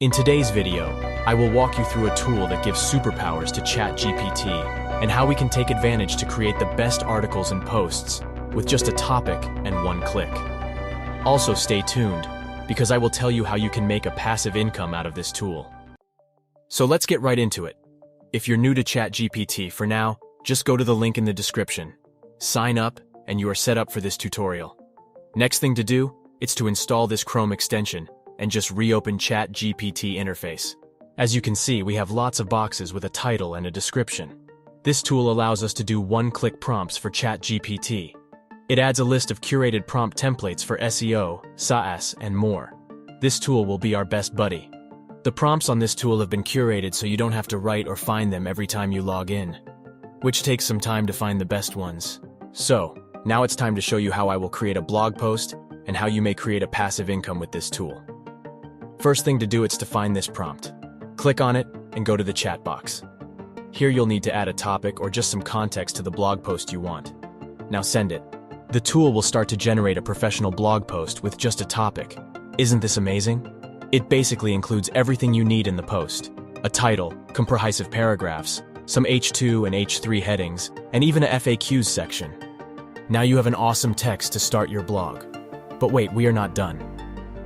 In today's video, I will walk you through a tool that gives superpowers to Chatgpt and how we can take advantage to create the best articles and posts with just a topic and one click. Also stay tuned, because I will tell you how you can make a passive income out of this tool. So let's get right into it. If you're new to Chatgpt for now, just go to the link in the description. Sign up, and you are set up for this tutorial. Next thing to do, it's to install this Chrome extension and just reopen Chatgpt interface. As you can see, we have lots of boxes with a title and a description. This tool allows us to do one-click prompts for Chatgpt. It adds a list of curated prompt templates for SEO, SaaS, and more. This tool will be our best buddy. The prompts on this tool have been curated so you don't have to write or find them every time you log in, which takes some time to find the best ones. So, now it's time to show you how I will create a blog post and how you may create a passive income with this tool. First thing to do is to find this prompt. Click on it and go to the chat box. Here you'll need to add a topic or just some context to the blog post you want. Now send it. The tool will start to generate a professional blog post with just a topic. Isn't this amazing? It basically includes everything you need in the post. A title, comprehensive paragraphs, some H2 and H3 headings, and even a FAQs section. Now you have an awesome text to start your blog. But wait, we are not done.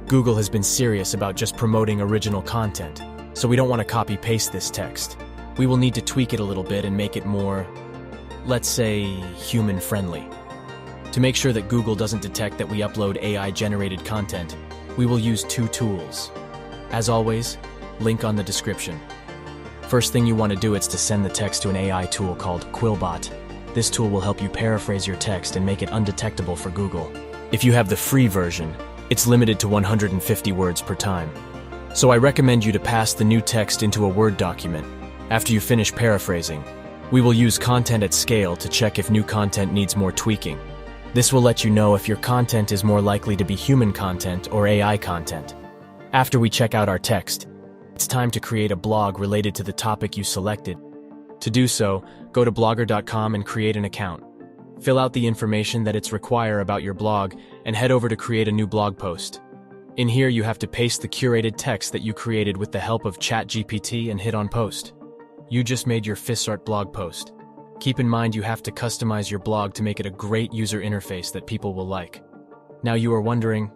Google has been serious about just promoting original content, so we don't want to copy-paste this text. We will need to tweak it a little bit and make it more, let's say, human-friendly. To make sure that Google doesn't detect that we upload AI-generated content, we will use two tools. As always, link on the description. First thing you want to do is to send the text to an AI tool called Quillbot. This tool will help you paraphrase your text and make it undetectable for Google. If you have the free version, it's limited to 150 words per time. So I recommend you to pass the new text into a Word document. After you finish paraphrasing, we will use content at scale to check if new content needs more tweaking. This will let you know if your content is more likely to be human content or AI content. After we check out our text, it's time to create a blog related to the topic you selected. To do so, go to blogger.com and create an account. Fill out the information that it's require about your blog and head over to create a new blog post. In here you have to paste the curated text that you created with the help of Chatgpt and hit on post. You just made your FSRT blog post. Keep in mind you have to customize your blog to make it a great user interface that people will like. Now you are wondering,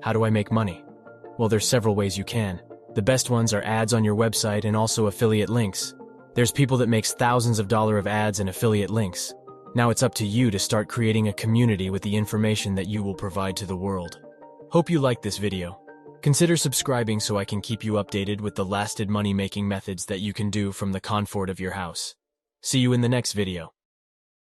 how do I make money? Well, there's several ways you can. The best ones are ads on your website and also affiliate links. There's people that makes thousands of dollars of ads and affiliate links. Now it's up to you to start creating a community with the information that you will provide to the world. Hope you liked this video. Consider subscribing so I can keep you updated with the lasted money-making methods that you can do from the comfort of your house. See you in the next video.